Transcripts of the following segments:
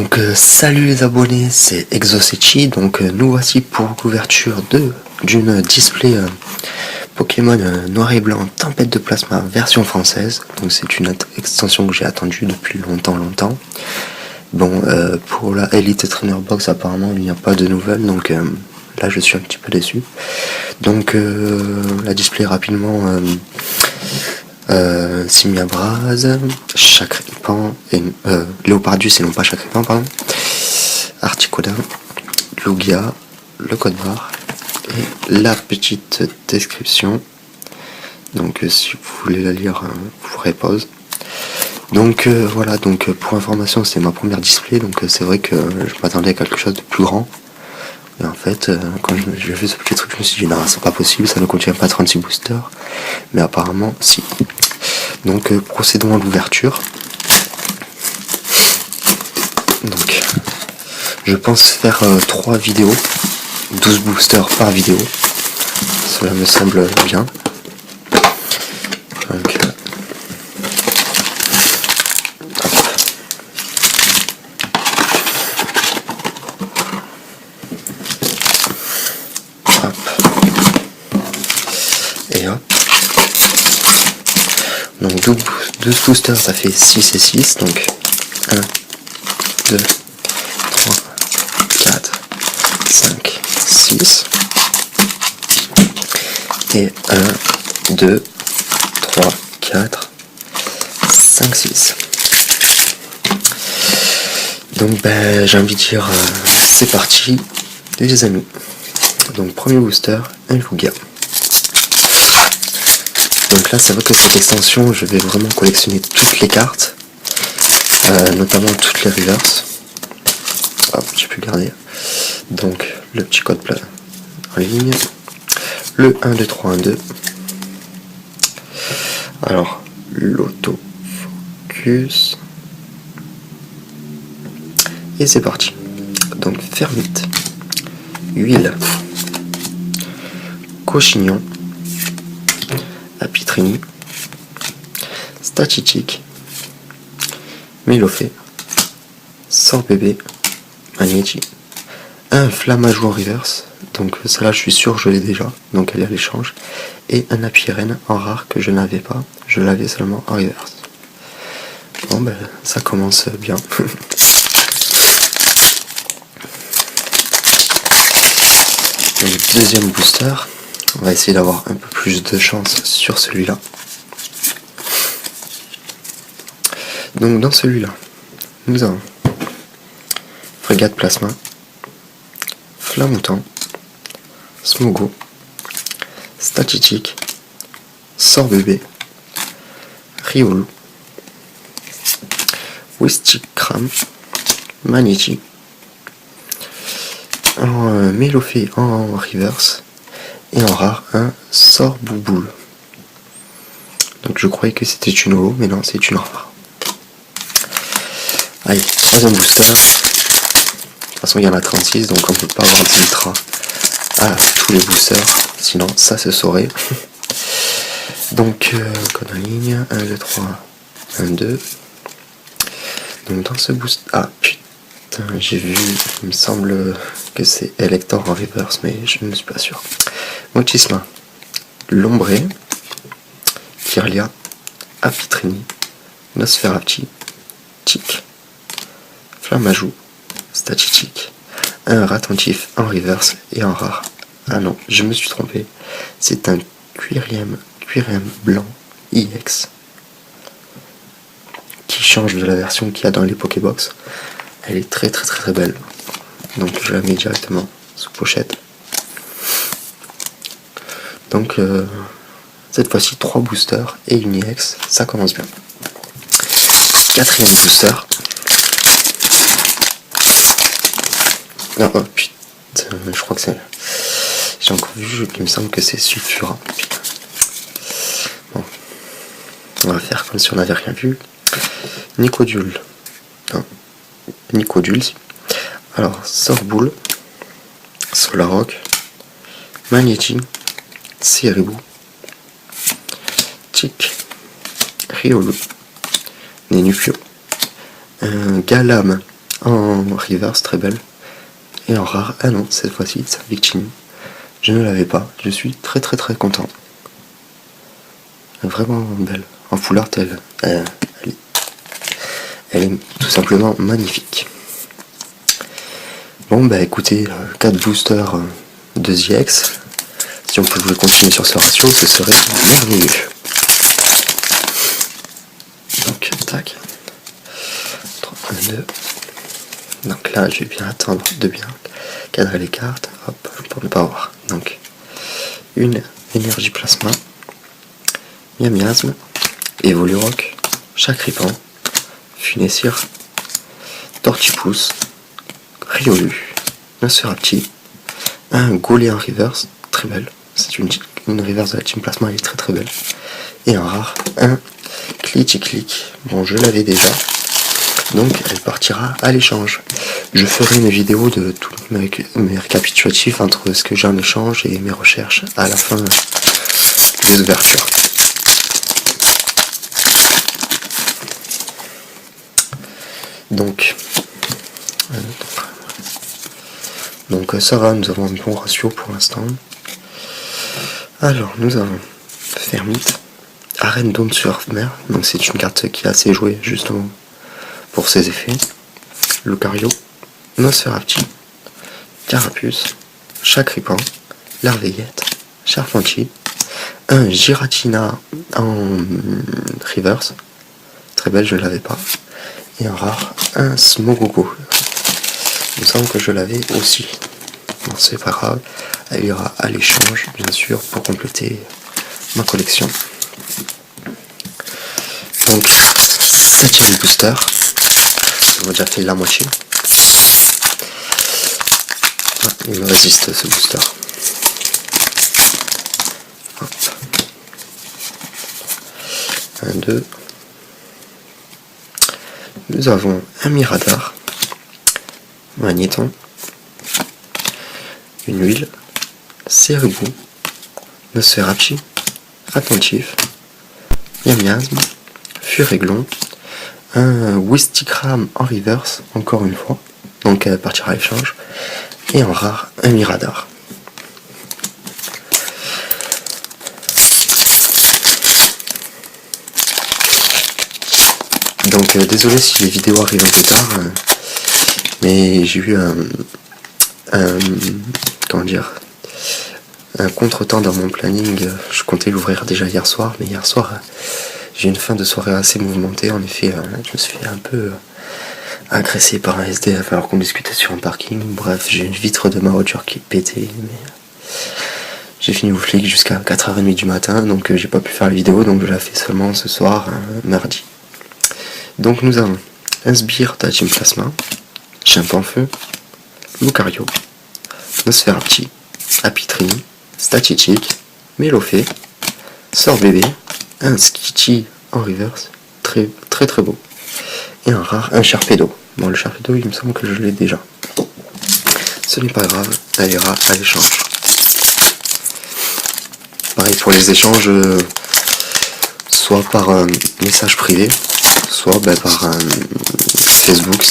Donc salut les abonnés, c'est Exosechi. Donc nous voici pour l'ouverture d'une display Pokémon noir et blanc Tempête de Plasma version française. Donc c'est une extension que j'ai attendue depuis longtemps. Bon, pour la Elite Trainer Box apparemment il n'y a pas de nouvelles, donc là je suis un petit peu déçu. Donc la display rapidement, Simiabraz, Chakripan et Léopardus et non pas Chakripan, pardon, Articoda, Lugia, le code barre et la petite description. Donc si vous voulez la lire, vous ferez pause. Donc voilà, donc pour information c'est ma première display, donc c'est vrai que je m'attendais à quelque chose de plus grand. Et en fait, quand j'ai vu ce petit truc, je me suis dit non, c'est pas possible, ça ne contient pas 36 boosters. Mais apparemment, si. Donc procédons à l'ouverture. Donc, je pense faire 3 vidéos, 12 boosters par vidéo. Cela me semble bien. Donc, hop. Et hop. Donc 12 boosters, ça fait 6 et 6. Donc 1, 2, 3, 4, 5, 6. Et 1, 2, 3, 4, 5, 6. Donc ben, j'ai envie de dire, c'est parti les amis. Donc premier booster, un Lugia. Donc là c'est vrai que cette extension je vais vraiment collectionner toutes les cartes, notamment toutes les reverse. Hop, j'ai pu garder. Donc le petit code plat en ligne. Le 1, 2, 3, 1, 2. Alors l'autofocus. Et c'est parti. Donc Fermite, Huile, Cochignon, Apitrini, Statistique, Mélofée, Sorbébé, Magnéti, un Flammajou en reverse, donc celle-là je suis sûr je l'ai déjà, donc elle est à l'échange, et un Apirène en rare que je n'avais pas, je l'avais seulement en reverse. Bon ben ça commence bien. Donc, deuxième booster, on va essayer d'avoir un peu plus de chance sur celui-là. Donc dans celui-là, nous avons Frégate Plasma, Flamoutant, Smogo, Statistique, Sorbébé, Riolu, Wistikram, Magnéti, en Mélofée en reverse et en rare un Sorbouboule. Donc je croyais que c'était une holo, mais non, c'est une rare. Allez, troisième booster. De toute façon il y en a 36, donc on ne peut pas avoir d'ultra à tous les boosters, sinon ça se saurait. Donc code en ligne, 1, 2, 3, 1, 2. Donc dans ce booster. Ah putain, j'ai vu, il me semble que c'est Elector en reverse, mais je ne suis pas sûr. Motisma, Lombré, Kirlia, Apitrini, Nosferapti, Tic, Flammajou, Statistique, un Ratentif en reverse et en rare. Ah non, je me suis trompé. C'est un Quirium blanc IX qui change de la version qu'il y a dans les Pokébox. Elle est très belle. Donc je la mets directement sous pochette. Donc cette fois-ci 3 boosters et une IX, ça commence bien. Quatrième booster. Non, oh putain, je crois que c'est... J'ai encore vu, il me semble que c'est Sulfura. Putain. Bon. On va faire comme si on n'avait rien vu. Nicodule. Non. Nicodule. Alors, Sorboule. Solaroc. Magnéti. Ceribou. Tic. Riolu. Nénufio. Galam en reverse, très belle. Et en rare, ah non, cette fois-ci, c'est Victini. Je ne l'avais pas, je suis très content. Vraiment belle. En full art, elle est tout simplement magnifique. Bon bah écoutez, 4 boosters de ZX. Si on pouvait continuer sur ce ratio, ce serait merveilleux. Donc, tac. 3, 1, 2. Donc là, je vais bien attendre de bien cadrer les cartes, hop, pour ne pas voir. Donc, une énergie plasma, miasme, Evolurock, Chacripan, Funessir, Tortipousse, Riolu, Nosferapti, un Goulet en reverse, très belle. C'est une reverse de la team plasma, elle est très belle. Et en rare, un Click. Bon, je l'avais déjà. Donc elle partira à l'échange. Je ferai une vidéo de tous mes récapitulatifs entre ce que j'ai en échange et mes recherches à la fin des ouvertures. Donc ça va, nous avons un bon ratio pour l'instant. Alors nous avons Fermite, Arène Dôme sur mer, donc c'est une carte qui est assez jouée justement pour ses effets. Lucario, Nosferapti, Carapuce, Chacripan, Larveillette, Charpentier, un Giratina en reverse, très belle, je l'avais pas, et en rare, un Smogogo. Il me semble que je l'avais aussi. Bon, c'est pas grave, elle ira à l'échange, bien sûr, pour compléter ma collection. Donc, 7ème booster. On a déjà fait la moitié. Ah, il me résiste ce booster. Hop. 1, 2. Nous avons un Miradar, Magnéton, une huile, Céribou, Nosferapti, Attentif, Miasme, Furéglon, un Wistikram en reverse, encore une fois, donc elle partira à l'échange, et en rare, un Miradar. Donc désolé si les vidéos arrivent un peu tard, mais j'ai eu un contretemps dans mon planning. Je comptais l'ouvrir déjà hier soir, mais hier soir j'ai une fin de soirée assez mouvementée. En effet, je me suis fait un peu agressé par un SDF alors qu'on discutait sur un parking. Bref, j'ai une vitre de ma voiture qui est pétée, mais j'ai fini au flic jusqu'à 4h30 du matin, donc j'ai pas pu faire la vidéo, donc je la fais seulement ce soir, mardi. Donc nous avons un Sbire de la team plasma, Chimpanfeu, Lucario, Nosferapti, Apitrini, Statistique, Mélofée, Sœur Bébé, un Skitty en reverse, très beau, et un rare, un Sharpedo. Bon, le Sharpedo, il me semble que je l'ai déjà. Ce n'est pas grave, elle ira à l'échange. Pareil pour les échanges, soit par message privé, soit par Facebook.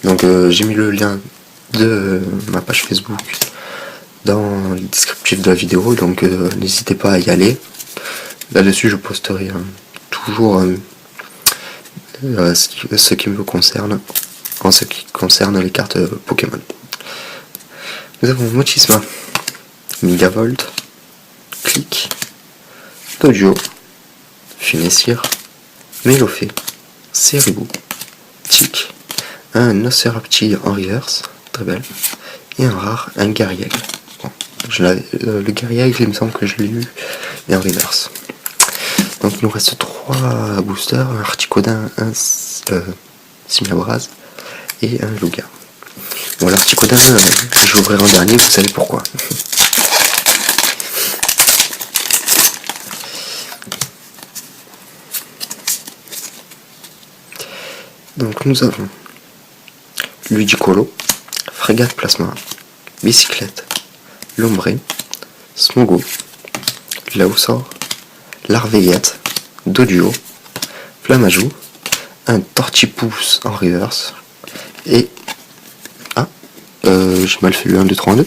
Donc j'ai mis le lien de ma page Facebook dans le descriptif de la vidéo, donc n'hésitez pas à y aller. Là-dessus je posterai toujours ce qui me concerne en ce qui concerne les cartes Pokémon. Nous avons Mochisma, Megavolt, Click, Dojo, Funessir, Mélofée, Céribou, Tic, un Nosferapti en reverse, très belle, et un rare, un Garriègle. Bon, le Garriègle, il me semble que je l'ai eu, et en reverse. Donc il nous reste 3 boosters, un Articodin, un Simiabras et un Lugia. Bon, l'Articodin, je l'ouvrirai en dernier, vous savez pourquoi. Donc nous avons Ludicolo, Frégate Plasma, Bicyclette, Lombré, Smogo, Lausor, Larveillette, Doduo, Flamajou, un Tortipousse en reverse et j'ai mal fait le 1, 2, 3, 2.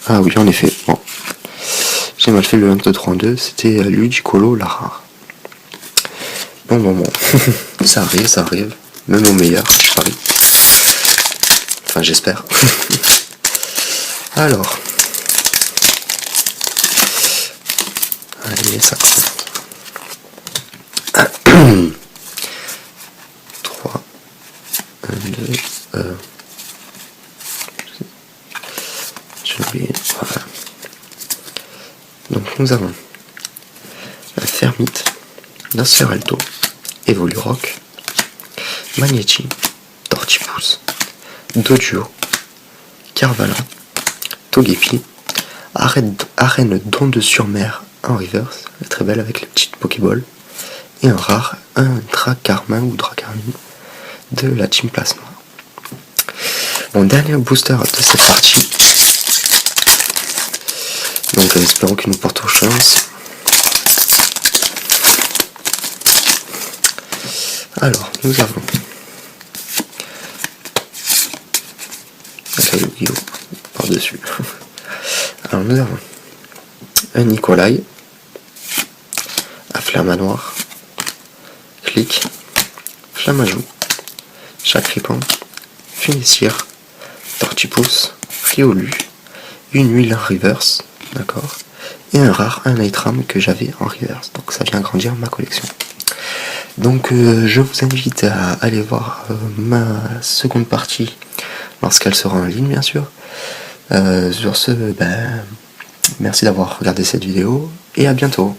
Ah oui, en effet, bon. J'ai mal fait le 1, 2, 3, 2, c'était Ludicolo, la rare. Bon. Ça arrive. Même au meilleur, je parie. Enfin, j'espère. Alors. Allez, ça commence. 3, 1, 2, j'ai oublié. Voilà. Donc nous avons la Fermite, Nosferalto, Evolurock, Magnetti, Tortipousse, Doduo, Carvala, Togepi, Arène d'Onde-sur-Mer en reverse, elle est très belle avec les petites Pokéball, et un rare, un Dracarmin ou Dracarmine de la Team Plasma. Mon dernier booster de cette partie. Donc espérons qu'il nous porte chance. Alors, nous avons la Yu-Gi-Oh par-dessus. Alors nous avons un Nikolai, un Flammanoir, Clic, Flammajou, Chacripan, Funicière, Tortipousse, Riolu, une huile en reverse, d'accord, et un rare, un Nightram que j'avais en reverse, donc ça vient agrandir ma collection. Donc je vous invite à aller voir ma seconde partie lorsqu'elle sera en ligne, bien sûr. Sur ce, merci d'avoir regardé cette vidéo et à bientôt.